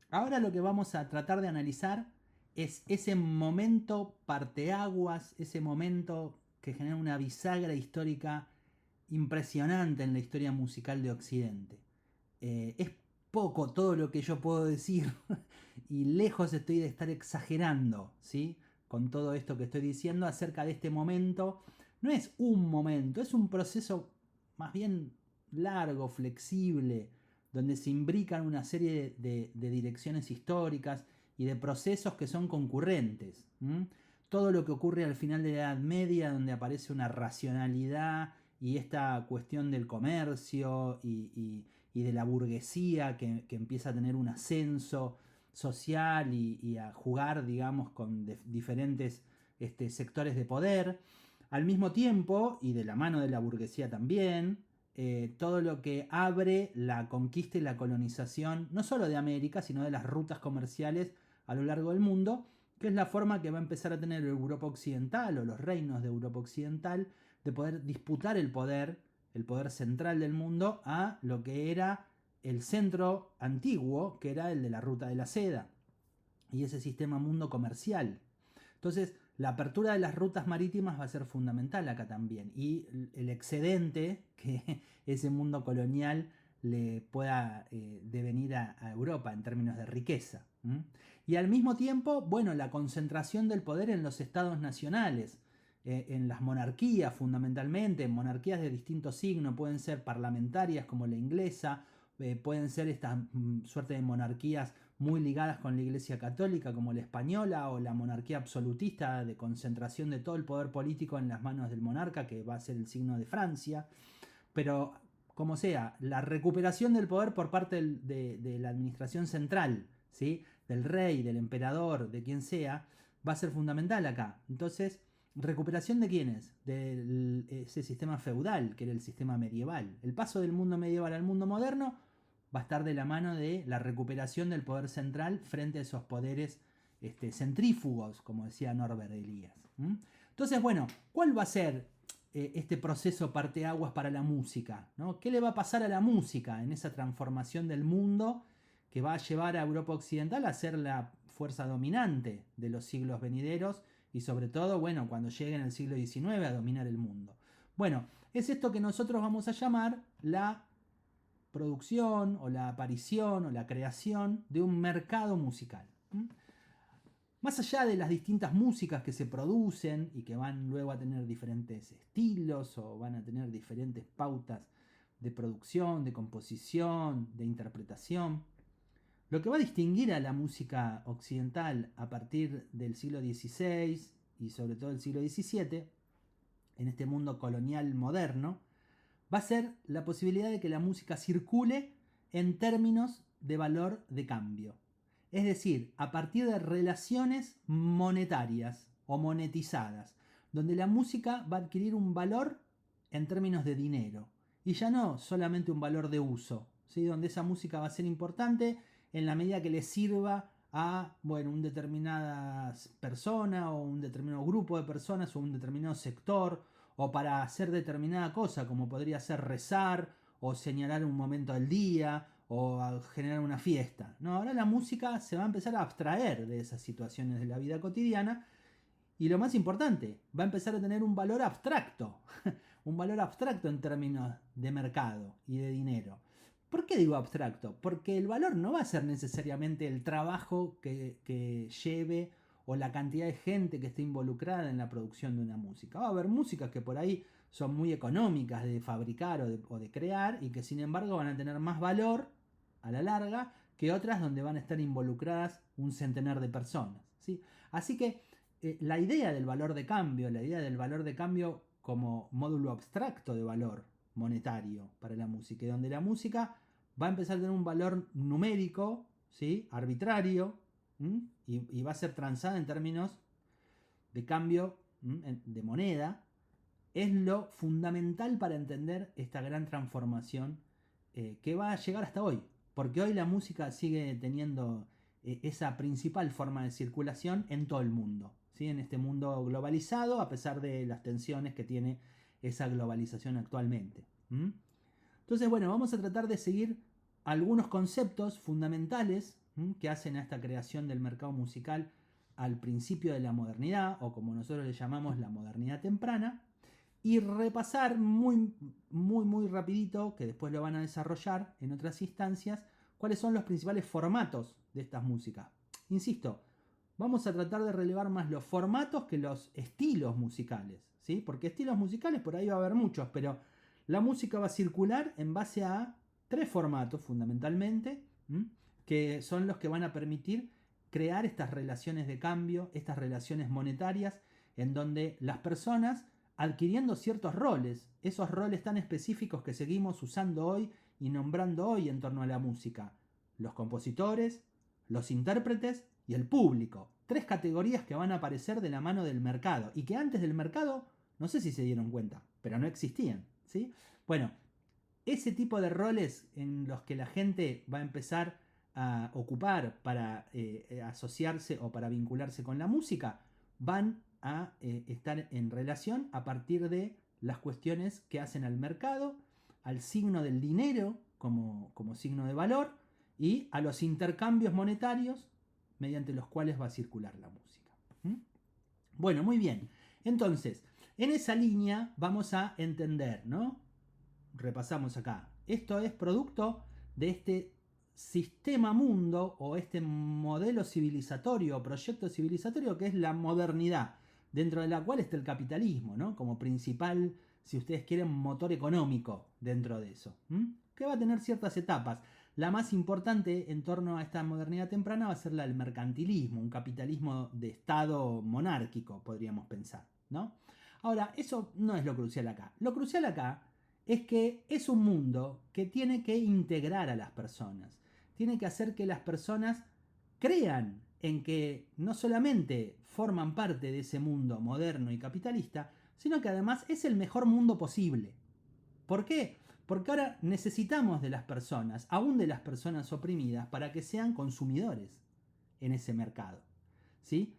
Ahora lo que vamos a tratar de analizar es ese momento parteaguas, ese momento que genera una bisagra histórica impresionante en la historia musical de Occidente. Es poco todo lo que yo puedo decir y lejos estoy de estar exagerando, ¿sí? Con todo esto que estoy diciendo acerca de este momento. No es un momento, es un proceso más bien largo, flexible, donde se imbrican una serie de direcciones históricas y de procesos que son concurrentes. Todo lo que ocurre al final de la Edad Media, donde aparece una racionalidad y esta cuestión del comercio y de la burguesía que empieza a tener un ascenso social y a jugar, digamos, con diferentes sectores de poder. Al mismo tiempo, y de la mano de la burguesía también, todo lo que abre la conquista y la colonización, no solo de América, sino de las rutas comerciales a lo largo del mundo, que es la forma que va a empezar a tener Europa Occidental o los reinos de Europa Occidental de poder disputar el poder central del mundo, a lo que era el centro antiguo, que era el de la ruta de la seda y ese sistema mundo comercial. Entonces, la apertura de las rutas marítimas va a ser fundamental acá también. Y el excedente que ese mundo colonial le pueda devenir a Europa en términos de riqueza. Y al mismo tiempo, bueno, la concentración del poder en los estados nacionales, en las monarquías fundamentalmente, en monarquías de distintos signos, pueden ser parlamentarias como la inglesa, pueden ser estas suerte de monarquías muy ligadas con la Iglesia Católica como la española, o la monarquía absolutista de concentración de todo el poder político en las manos del monarca, que va a ser el signo de Francia. Pero como sea, la recuperación del poder por parte de la administración central, ¿sí? Del rey, del emperador, de quien sea, va a ser fundamental acá. Entonces, ¿recuperación de quiénes? De ese sistema feudal, que era el sistema medieval. El paso del mundo medieval al mundo moderno va a estar de la mano de la recuperación del poder central frente a esos poderes centrífugos, como decía Norbert Elias. Entonces, bueno, ¿cuál va a ser este proceso parteaguas para la música? ¿No? ¿Qué le va a pasar a la música en esa transformación del mundo que va a llevar a Europa Occidental a ser la fuerza dominante de los siglos venideros y sobre todo, bueno, cuando llegue en el siglo XIX a dominar el mundo? Bueno, es esto que nosotros vamos a llamar la producción o la aparición o la creación de un mercado musical. Más allá de las distintas músicas que se producen y que van luego a tener diferentes estilos o van a tener diferentes pautas de producción, de composición, de interpretación, lo que va a distinguir a la música occidental a partir del siglo XVI y sobre todo del siglo XVII, en este mundo colonial moderno, va a ser la posibilidad de que la música circule en términos de valor de cambio. Es decir, a partir de relaciones monetarias o monetizadas, donde la música va a adquirir un valor en términos de dinero y ya no solamente un valor de uso, ¿sí? Donde esa música va a ser importante en la medida que le sirva a bueno, una determinada persona o un determinado grupo de personas o un determinado sector, o para hacer determinada cosa, como podría ser rezar o señalar un momento del día o generar una fiesta. No, ahora la música se va a empezar a abstraer de esas situaciones de la vida cotidiana y lo más importante, va a empezar a tener un valor abstracto, un valor abstracto en términos de mercado y de dinero. ¿Por qué digo abstracto? Porque el valor no va a ser necesariamente el trabajo que lleve o la cantidad de gente que esté involucrada en la producción de una música. Va a haber músicas que por ahí son muy económicas de fabricar o de crear y que sin embargo van a tener más valor a la larga que otras donde van a estar involucradas un centenar de personas. ¿Sí? Así que la idea del valor de cambio, la idea del valor de cambio como módulo abstracto de valor monetario para la música, y donde la música va a empezar a tener un valor numérico, ¿sí? Arbitrario, y va a ser transada en términos de cambio de moneda, es lo fundamental para entender esta gran transformación que va a llegar hasta hoy. Porque hoy la música sigue teniendo esa principal forma de circulación en todo el mundo. ¿Sí? En este mundo globalizado, a pesar de las tensiones que tiene esa globalización actualmente. Entonces, bueno, vamos a tratar de seguir algunos conceptos fundamentales que hacen a esta creación del mercado musical al principio de la modernidad, o como nosotros le llamamos la modernidad temprana, y repasar muy rapidito, que después lo van a desarrollar en otras instancias, cuáles son los principales formatos de estas músicas. Insisto, vamos a tratar de relevar más los formatos que los estilos musicales, ¿sí? Porque estilos musicales por ahí va a haber muchos, pero la música va a circular en base a tres formatos fundamentalmente, que son los que van a permitir crear estas relaciones de cambio, estas relaciones monetarias, en donde las personas adquiriendo ciertos roles, esos roles tan específicos que seguimos usando hoy y nombrando hoy en torno a la música, los compositores, los intérpretes y el público. Tres categorías que van a aparecer de la mano del mercado y que antes del mercado, no sé si se dieron cuenta, pero no existían, ¿sí? Bueno, ese tipo de roles en los que la gente va a empezar a ocupar para asociarse o para vincularse con la música, van a estar en relación a partir de las cuestiones que hacen al mercado, al signo del dinero como signo de valor y a los intercambios monetarios mediante los cuales va a circular la música. Bueno, muy bien. Entonces, en esa línea vamos a entender, ¿no? Repasamos acá. Esto es producto de este sistema mundo o este modelo civilizatorio o proyecto civilizatorio que es la modernidad, dentro de la cual está el capitalismo, ¿no? Como principal, si ustedes quieren, motor económico dentro de eso, que va a tener ciertas etapas. La más importante en torno a esta modernidad temprana va a ser la del mercantilismo, un capitalismo de estado monárquico, podríamos pensar, ¿no? Ahora, eso no es lo crucial acá. Lo crucial acá es que es un mundo que tiene que integrar a las personas, tiene que hacer que las personas crean en que no solamente forman parte de ese mundo moderno y capitalista, sino que además es el mejor mundo posible. ¿Por qué? Porque ahora necesitamos de las personas, aún de las personas oprimidas, para que sean consumidores en ese mercado, ¿sí?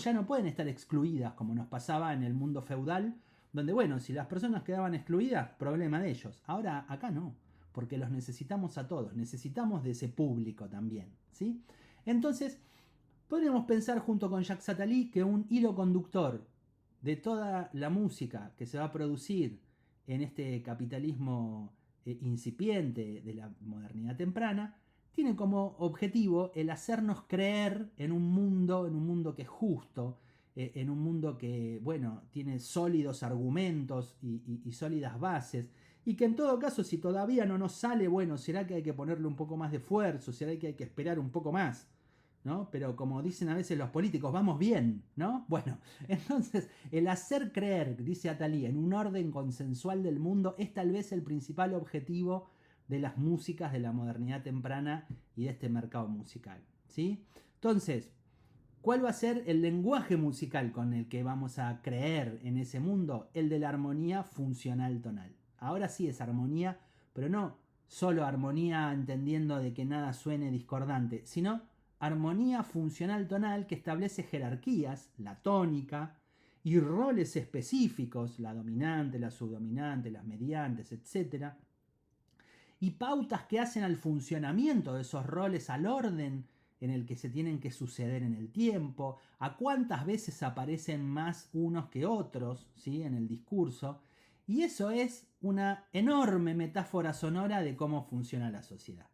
Ya no pueden estar excluidas como nos pasaba en el mundo feudal, donde, bueno, si las personas quedaban excluidas, problema de ellos. Ahora acá no, porque los necesitamos a todos, necesitamos de ese público también, ¿sí? Entonces, podríamos pensar junto con Jacques Attali que un hilo conductor de toda la música que se va a producir en este capitalismo incipiente de la modernidad temprana, tiene como objetivo el hacernos creer en un mundo que es justo, en un mundo que, bueno, tiene sólidos argumentos y sólidas bases, y que en todo caso, si todavía no nos sale, bueno, será que hay que ponerle un poco más de esfuerzo, será que hay que esperar un poco más, ¿no? Pero como dicen a veces los políticos, vamos bien, ¿no? Bueno, entonces el hacer creer, dice Attali, en un orden consensual del mundo es tal vez el principal objetivo de las músicas de la modernidad temprana y de este mercado musical, ¿sí? Entonces, ¿cuál va a ser el lenguaje musical con el que vamos a creer en ese mundo? El de la armonía funcional tonal. Ahora sí es armonía, pero no solo armonía entendiendo de que nada suene discordante, sino armonía funcional tonal que establece jerarquías, la tónica, y roles específicos, la dominante, la subdominante, las mediantes, etc. Y pautas que hacen al funcionamiento de esos roles, al orden en el que se tienen que suceder en el tiempo, a cuántas veces aparecen más unos que otros, ¿sí? En el discurso. Y eso es una enorme metáfora sonora de cómo funciona la sociedad.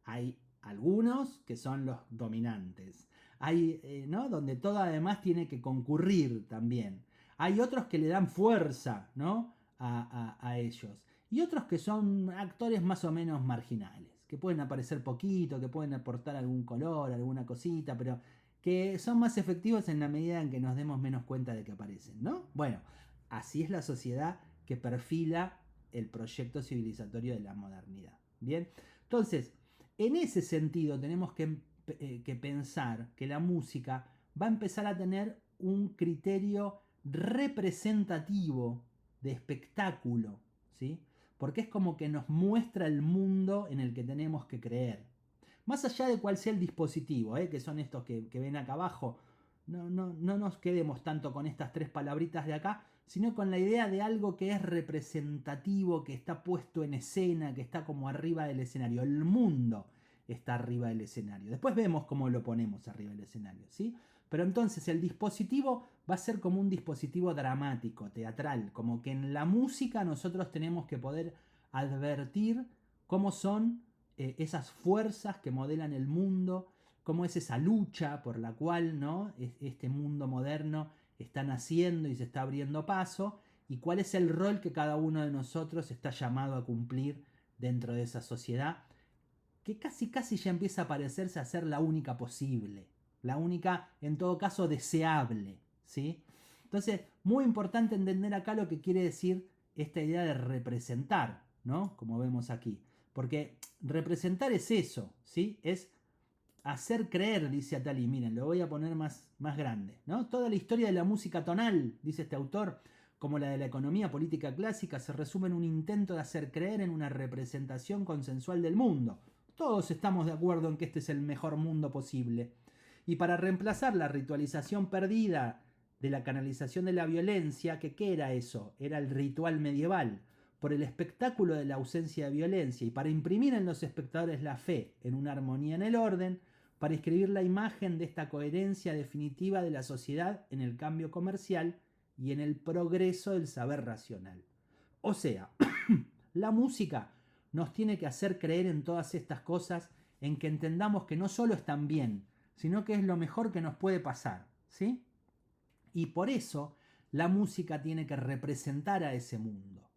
Hay algunos que son los dominantes. Hay, ¿no? Donde todo además tiene que concurrir también. Hay otros que le dan fuerza, ¿no? a ellos. Y otros que son actores más o menos marginales, que pueden aparecer poquito, que pueden aportar algún color, alguna cosita, pero que son más efectivos en la medida en que nos demos menos cuenta de que aparecen, ¿no? Bueno, así es la sociedad que perfila el proyecto civilizatorio de la modernidad. Bien, entonces, en ese sentido tenemos que pensar que la música va a empezar a tener un criterio representativo de espectáculo, ¿sí? Porque es como que nos muestra el mundo en el que tenemos que creer. Más allá de cuál sea el dispositivo, que son estos que ven acá abajo, no nos quedemos tanto con estas tres palabritas de acá, sino con la idea de algo que es representativo, que está puesto en escena, que está como arriba del escenario, el mundo está arriba del escenario. Después vemos cómo lo ponemos arriba del escenario, ¿sí? Pero entonces el dispositivo va a ser como un dispositivo dramático, teatral, como que en la música nosotros tenemos que poder advertir cómo son esas fuerzas que modelan el mundo, cómo es esa lucha por la cual, ¿no?, este mundo moderno está naciendo y se está abriendo paso, y cuál es el rol que cada uno de nosotros está llamado a cumplir dentro de esa sociedad, que casi casi ya empieza a parecerse a ser la única posible, la única, en todo caso, deseable, ¿sí? Entonces, muy importante entender acá lo que quiere decir esta idea de representar, ¿no? Como vemos aquí. Porque representar es eso, ¿sí? Es hacer creer, dice Attali. Miren, lo voy a poner más grande, ¿no? Toda la historia de la música tonal, dice este autor, como la de la economía política clásica, se resume en un intento de hacer creer en una representación consensual del mundo. Todos estamos de acuerdo en que este es el mejor mundo posible. Y para reemplazar la ritualización perdida de la canalización de la violencia, ¿qué era eso? Era el ritual medieval. Por el espectáculo de la ausencia de violencia y para imprimir en los espectadores la fe en una armonía en el orden, para escribir la imagen de esta coherencia definitiva de la sociedad en el cambio comercial y en el progreso del saber racional. O sea, la música nos tiene que hacer creer en todas estas cosas, en que entendamos que no solo están bien, sino que es lo mejor que nos puede pasar, ¿sí? Y por eso la música tiene que representar a ese mundo.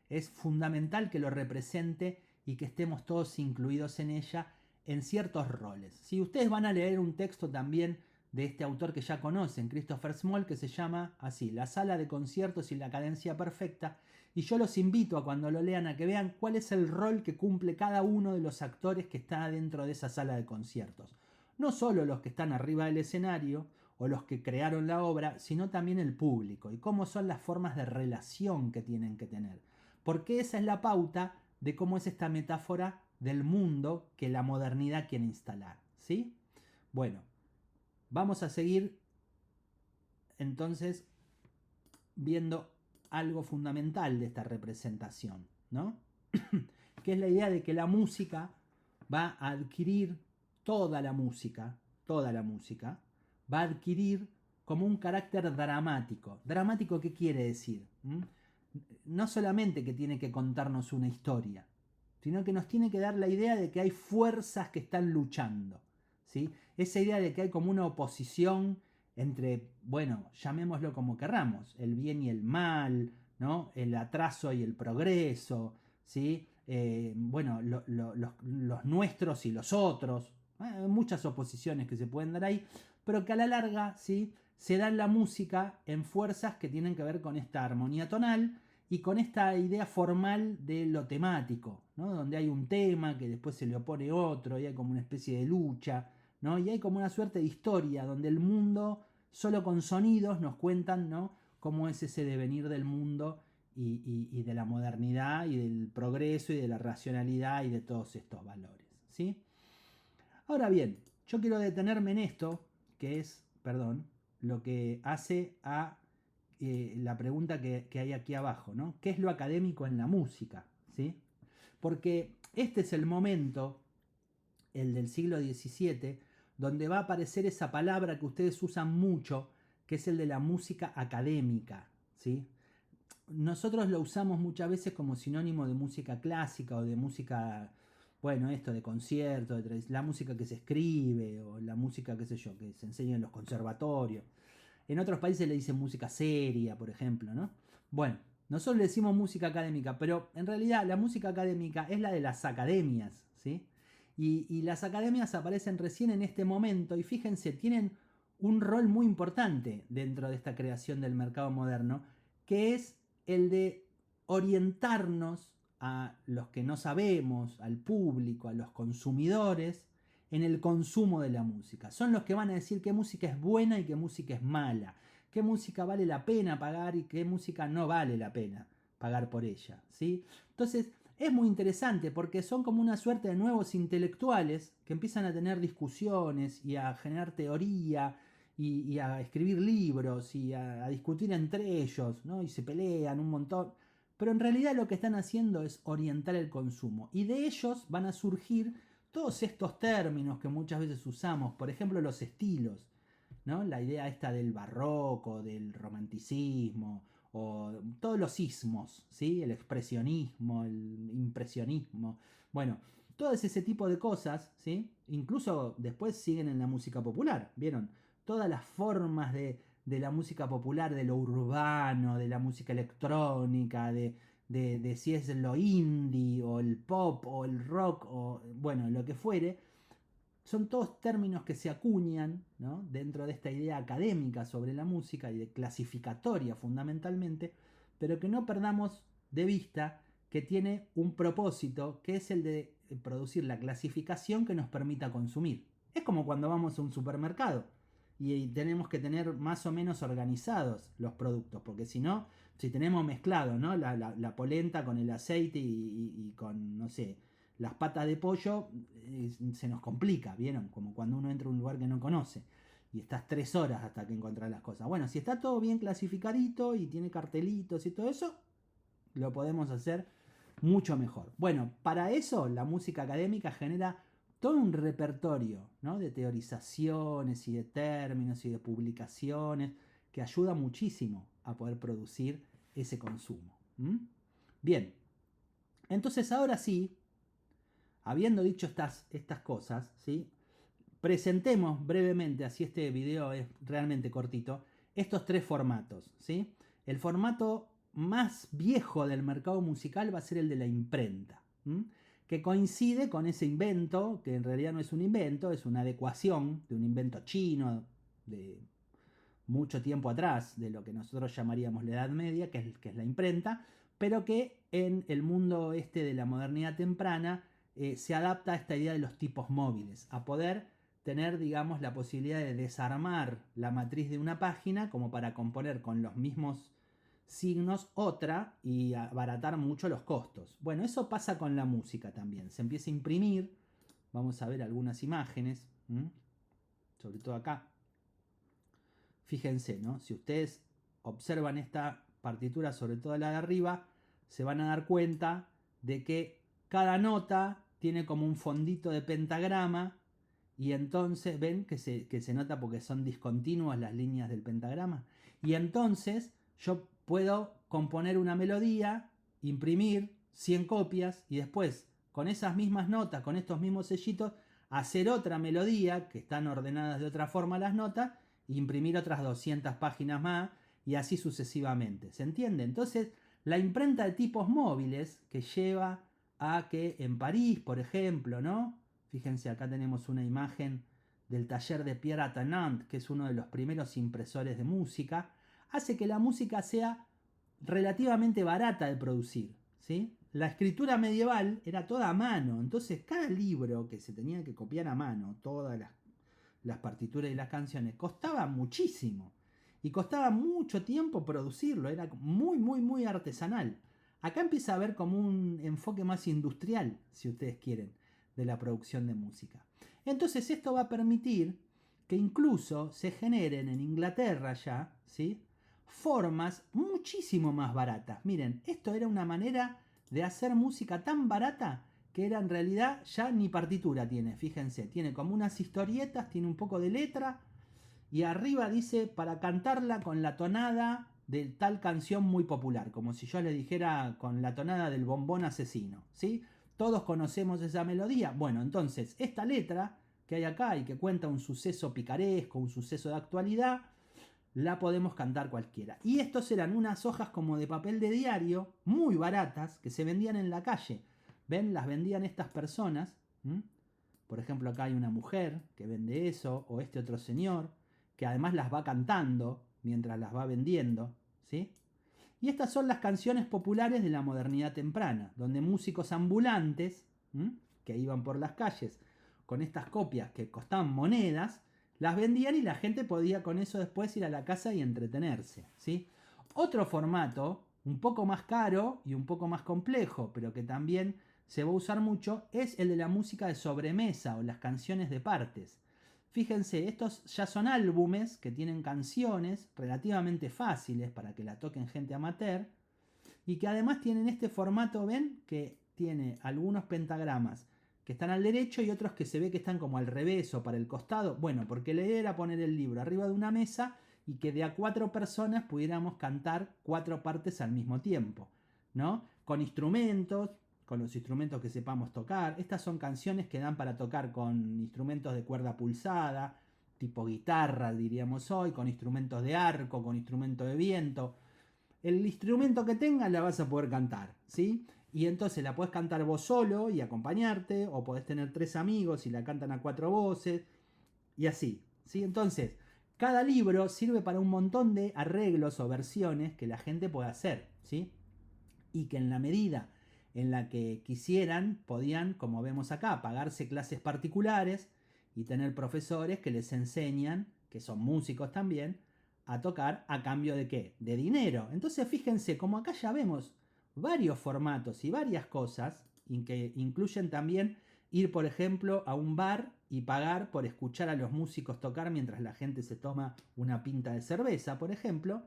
Es fundamental que lo represente y que estemos todos incluidos en ella en ciertos roles. Si ustedes van a leer un texto también de este autor que ya conocen, Christopher Small, que se llama así, La sala de conciertos y la cadencia perfecta, y yo los invito a cuando lo lean a que vean cuál es el rol que cumple cada uno de los actores que está dentro de esa sala de conciertos. No solo los que están arriba del escenario o los que crearon la obra, sino también el público y cómo son las formas de relación que tienen que tener. Porque esa es la pauta de cómo es esta metáfora del mundo que la modernidad quiere instalar, ¿sí? Bueno, vamos a seguir entonces viendo algo fundamental de esta representación, ¿no? Que es la idea de que la música va a adquirir toda la música, va a adquirir como un carácter dramático. ¿Dramático qué quiere decir? No solamente que tiene que contarnos una historia, sino que nos tiene que dar la idea de que hay fuerzas que están luchando, ¿sí? Esa idea de que hay como una oposición entre, bueno, llamémoslo como querramos, el bien y el mal, ¿no? El atraso y el progreso, ¿sí? Bueno, los nuestros y los otros, muchas oposiciones que se pueden dar ahí, pero que a la larga, ¿sí?, se da en la música en fuerzas que tienen que ver con esta armonía tonal y con esta idea formal de lo temático, ¿no? Donde hay un tema que después se le opone otro y hay como una especie de lucha, ¿no? Y hay como una suerte de historia donde el mundo, solo con sonidos, nos cuentan, ¿no?, cómo es ese devenir del mundo y de la modernidad y del progreso y de la racionalidad y de todos estos valores, ¿sí? Ahora bien, yo quiero detenerme en esto, que es, perdón, lo que hace a la pregunta que hay aquí abajo, ¿no? ¿Qué es lo académico en la música? ¿Sí? Porque este es el momento, el del siglo XVII, donde va a aparecer esa palabra que ustedes usan mucho, que es el de la música académica, ¿sí? Nosotros lo usamos muchas veces como sinónimo de música clásica o de música, bueno, esto de concierto, la música que se escribe o la música, qué sé yo, que se enseña en los conservatorios. En otros países le dicen música seria, por ejemplo, ¿no? Bueno, nosotros le decimos música académica, pero en realidad la música académica es la de las academias, ¿sí? Y las academias aparecen recién en este momento y fíjense, tienen un rol muy importante dentro de esta creación del mercado moderno, que es el de orientarnos a los que no sabemos, al público, a los consumidores, en el consumo de la música. Son los que van a decir qué música es buena y qué música es mala, qué música vale la pena pagar y qué música no vale la pena pagar por ella, ¿sí? Entonces, es muy interesante porque son como una suerte de nuevos intelectuales que empiezan a tener discusiones y a generar teoría y a escribir libros y a discutir entre ellos, ¿no? Y se pelean un montón. Pero en realidad lo que están haciendo es orientar el consumo. Y de ellos van a surgir todos estos términos que muchas veces usamos, por ejemplo los estilos, ¿no? La idea esta del barroco, del romanticismo, o todos los ismos, ¿sí? El expresionismo, el impresionismo, bueno, todo ese tipo de cosas, ¿sí? Incluso después siguen en la música popular, ¿vieron? Todas las formas de la música popular, de lo urbano, de la música electrónica, de si es lo indie o el pop o el rock o bueno, lo que fuere, son todos términos que se acuñan, ¿no?, dentro de esta idea académica sobre la música y de clasificatoria fundamentalmente, pero que no perdamos de vista que tiene un propósito, que es el de producir la clasificación que nos permita consumir. Es como cuando vamos a un supermercado y tenemos que tener más o menos organizados los productos, porque si no, si tenemos mezclado, ¿no?, la polenta con el aceite y con, no sé, las patas de pollo, se nos complica, ¿vieron? Como cuando uno entra a un lugar que no conoce y estás 3 horas hasta que encontrás las cosas. Bueno, si está todo bien clasificadito y tiene cartelitos y todo eso, lo podemos hacer mucho mejor. Bueno, para eso la música académica genera todo un repertorio, ¿no?, de teorizaciones y de términos y de publicaciones que ayuda muchísimo a poder producir ese consumo. Bien, entonces ahora sí, habiendo dicho estas cosas, ¿sí?, presentemos brevemente, así este video es realmente cortito, estos 3 formatos, ¿sí? El formato más viejo del mercado musical va a ser el de la imprenta, que coincide con ese invento, que en realidad no es un invento, es una adecuación de un invento chino de mucho tiempo atrás, de lo que nosotros llamaríamos la Edad Media, que es la imprenta, pero que en el mundo este de la modernidad temprana se adapta a esta idea de los tipos móviles, a poder tener, digamos, la posibilidad de desarmar la matriz de una página como para componer con los mismos signos otra y abaratar mucho los costos. Bueno, eso pasa con la música también. Se empieza a imprimir, vamos a ver algunas imágenes, sobre todo acá. Fíjense, ¿no? Si ustedes observan esta partitura, sobre todo la de arriba, se van a dar cuenta de que cada nota tiene como un fondito de pentagrama y entonces ven que se nota porque son discontinuas las líneas del pentagrama. Y entonces yo puedo componer una melodía, imprimir 100 copias y después con esas mismas notas, con estos mismos sellitos, hacer otra melodía, que están ordenadas de otra forma las notas, imprimir otras 200 páginas más y así sucesivamente. ¿Se entiende? Entonces, la imprenta de tipos móviles que lleva a que en París, por ejemplo, ¿no? Fíjense, acá tenemos una imagen del taller de Pierre Atenant, que es uno de los primeros impresores de música, hace que la música sea relativamente barata de producir, ¿sí? La escritura medieval era toda a mano, entonces cada libro que se tenía que copiar a mano, todas las partituras y las canciones, costaba muchísimo. Y costaba mucho tiempo producirlo, era muy, muy, muy artesanal. Acá empieza a haber como un enfoque más industrial, si ustedes quieren, de la producción de música. Entonces esto va a permitir que incluso se generen en Inglaterra ya, ¿sí?, formas muchísimo más baratas. Miren, esto era una manera de hacer música tan barata que era en realidad ya ni partitura tiene, fíjense, tiene como unas historietas, tiene un poco de letra y arriba dice para cantarla con la tonada de tal canción muy popular, como si yo le dijera con la tonada del Bombón Asesino, ¿sí? Todos conocemos esa melodía. Bueno, entonces esta letra que hay acá y que cuenta un suceso picaresco, un suceso de actualidad, la podemos cantar cualquiera. Y estos eran unas hojas como de papel de diario, muy baratas, que se vendían en la calle. ¿Ven? Las vendían estas personas. Por ejemplo, acá hay una mujer que vende eso, o este otro señor, que además las va cantando mientras las va vendiendo, ¿sí? Y estas son las canciones populares de la modernidad temprana, donde músicos ambulantes, que iban por las calles con estas copias que costaban monedas, las vendían y la gente podía con eso después ir a la casa y entretenerse, ¿sí? Otro formato, un poco más caro y un poco más complejo, pero que también se va a usar mucho, es el de la música de sobremesa o las canciones de partes. Fíjense, estos ya son álbumes que tienen canciones relativamente fáciles para que la toquen gente amateur y que además tienen este formato, ven, que tiene algunos pentagramas que están al derecho y otros que se ve que están como al revés o para el costado. Bueno, porque la idea era poner el libro arriba de una mesa y que de a 4 personas pudiéramos cantar 4 partes al mismo tiempo, ¿no? Con instrumentos, con los instrumentos que sepamos tocar. Estas son canciones que dan para tocar con instrumentos de cuerda pulsada, tipo guitarra, diríamos hoy, con instrumentos de arco, con instrumentos de viento. El instrumento que tengas la vas a poder cantar, ¿sí? Y entonces la puedes cantar vos solo y acompañarte, o podés tener 3 amigos y la cantan a 4 voces, y así, ¿sí? Entonces, cada libro sirve para un montón de arreglos o versiones que la gente puede hacer, ¿sí? Y que en la medida en la que quisieran, podían, como vemos acá, pagarse clases particulares y tener profesores que les enseñan, que son músicos también, a tocar a cambio de qué? De dinero. Entonces fíjense, como acá ya vemos varios formatos y varias cosas, que incluyen también ir, por ejemplo, a un bar y pagar por escuchar a los músicos tocar mientras la gente se toma una pinta de cerveza, por ejemplo.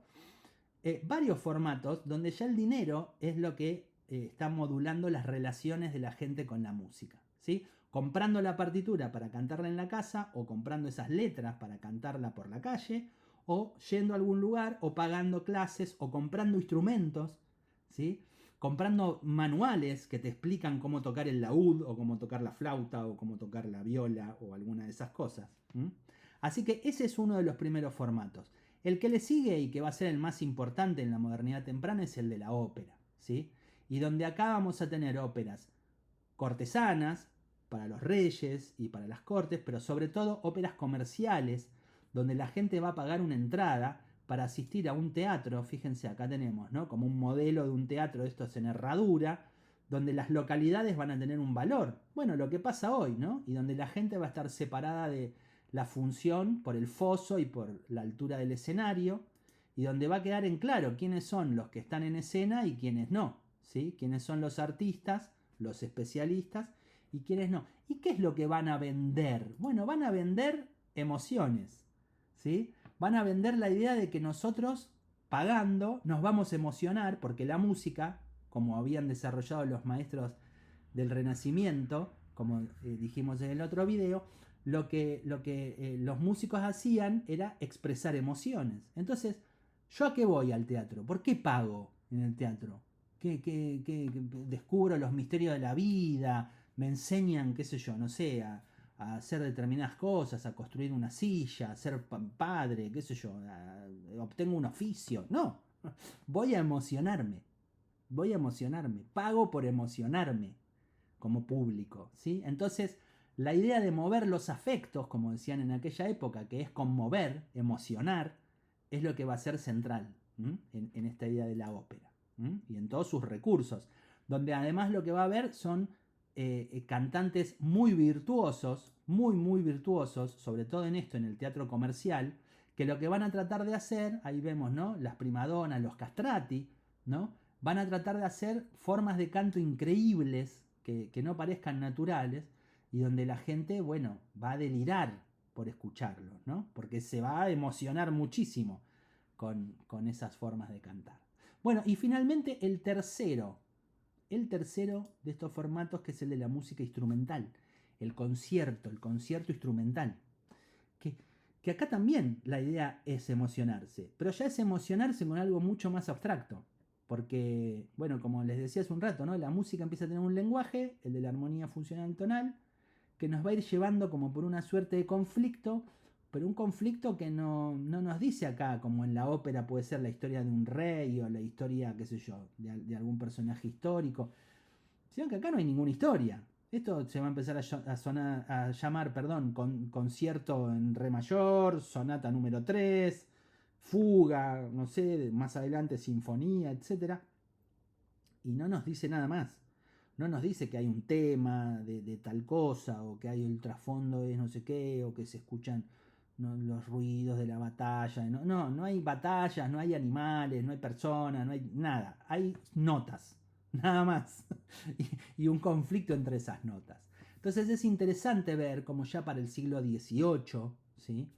Varios formatos donde ya el dinero es lo que está modulando las relaciones de la gente con la música, ¿sí? Comprando la partitura para cantarla en la casa, o comprando esas letras para cantarla por la calle, o yendo a algún lugar, o pagando clases, o comprando instrumentos, ¿sí? Comprando manuales que te explican cómo tocar el laúd, o cómo tocar la flauta, o cómo tocar la viola, o alguna de esas cosas. Así que ese es uno de los primeros formatos. El que le sigue y que va a ser el más importante en la modernidad temprana es el de la ópera, ¿sí? Y donde acá vamos a tener óperas cortesanas para los reyes y para las cortes, pero sobre todo óperas comerciales, donde la gente va a pagar una entrada para asistir a un teatro. Fíjense, acá tenemos, ¿no? Como un modelo de un teatro de estos en herradura, donde las localidades van a tener un valor. Bueno, lo que pasa hoy, ¿no? Y donde la gente va a estar separada de la función por el foso y por la altura del escenario, y donde va a quedar en claro quiénes son los que están en escena y quiénes no, ¿sí? Quiénes son los artistas, los especialistas y quiénes no. ¿Y qué es lo que van a vender? Bueno, van a vender emociones, ¿sí? Van a vender la idea de que nosotros, pagando, nos vamos a emocionar, porque la música, como habían desarrollado los maestros del Renacimiento, como dijimos en el otro video, lo que los músicos hacían era expresar emociones. Entonces, ¿yo a qué voy al teatro? ¿Por qué pago en el teatro? ¿Qué descubro los misterios de la vida? Me enseñan, qué sé yo, no sé, a hacer determinadas cosas, a construir una silla, a ser padre, qué sé yo, obtengo un oficio. No, voy a emocionarme, voy a emocionarme, pago por emocionarme como público, ¿sí? Entonces, la idea de mover los afectos, como decían en aquella época, que es conmover, emocionar, es lo que va a ser central en esta idea de la ópera y en todos sus recursos, donde además lo que va a haber son cantantes muy virtuosos, muy virtuosos, sobre todo en esto, en el teatro comercial, que lo que van a tratar de hacer, ahí vemos, ¿no? Las primadonas, los castrati, ¿no? Van a tratar de hacer formas de canto increíbles que no parezcan naturales y donde la gente, bueno, va a delirar por escucharlos, ¿no? Porque se va a emocionar muchísimo con esas formas de cantar. Bueno, y finalmente el tercero de estos formatos, que es el de la música instrumental, el concierto instrumental, que, que acá también la idea es emocionarse, pero ya es emocionarse con algo mucho más abstracto. Porque, bueno, como les decía hace un rato, ¿no? La música empieza a tener un lenguaje, el de la armonía funcional tonal, que nos va a ir llevando como por una suerte de conflicto, pero un conflicto que no nos dice acá, como en la ópera puede ser la historia de un rey o la historia, qué sé yo, de algún personaje histórico, sino que acá no hay ninguna historia. Esto se va a empezar a llamar, perdón, concierto en re mayor, sonata número 3, fuga, no sé, más adelante sinfonía, etcétera. Y no nos dice nada más. No nos dice que hay un tema de tal cosa, o que hay el trasfondo de no sé qué, o que se escuchan, ¿no?, los ruidos de la batalla. No hay batallas, no hay animales, no hay personas, no hay nada. Hay notas, nada más. y un conflicto entre esas notas. Entonces es interesante ver cómo ya para el siglo XVIII, ¿sí?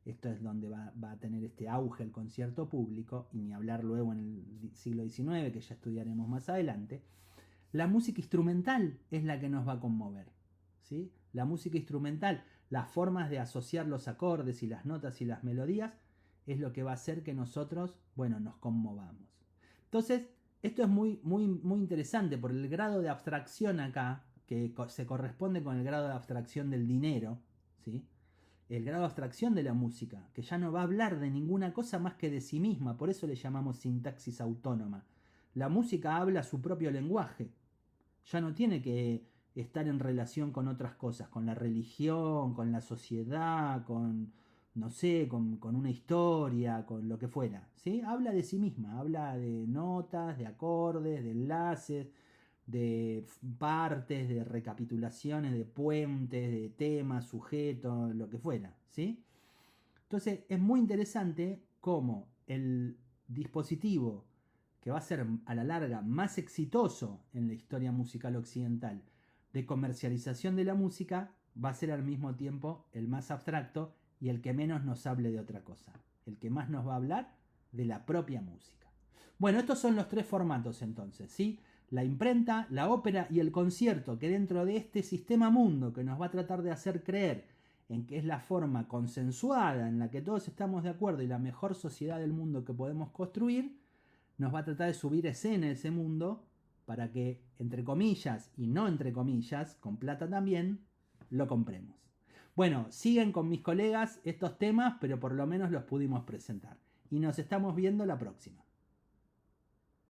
Esto es donde va a tener este auge el concierto público, y ni hablar luego en el siglo XIX, que ya estudiaremos más adelante. La música instrumental es la que nos va a conmover. ¿sí? La música instrumental, las formas de asociar los acordes y las notas y las melodías, es lo que va a hacer que nosotros, bueno, nos conmovamos. Entonces, esto es muy, muy, muy interesante por el grado de abstracción acá, que se corresponde con el grado de abstracción del dinero, ¿sí? El grado de abstracción de la música, que ya no va a hablar de ninguna cosa más que de sí misma, por eso le llamamos sintaxis autónoma. La música habla su propio lenguaje, ya no tiene que estar en relación con otras cosas, con la religión, con la sociedad, con, no sé, con una historia, con lo que fuera, ¿sí? Habla de sí misma, habla de notas, de acordes, de enlaces, de partes, de recapitulaciones, de puentes, de temas, sujetos, lo que fuera, ¿sí? Entonces es muy interesante cómo el dispositivo que va a ser a la larga más exitoso en la historia musical occidental de comercialización de la música va a ser al mismo tiempo el más abstracto y el que menos nos hable de otra cosa, el que más nos va a hablar de la propia música. Bueno, estos son los tres formatos entonces, ¿sí? La imprenta, la ópera y el concierto, que dentro de este sistema mundo que nos va a tratar de hacer creer en que es la forma consensuada en la que todos estamos de acuerdo y la mejor sociedad del mundo que podemos construir, nos va a tratar de subir escena ese mundo para que, entre comillas y no entre comillas, con plata también, lo compremos. Bueno, siguen con mis colegas estos temas, pero por lo menos los pudimos presentar. Y nos estamos viendo la próxima.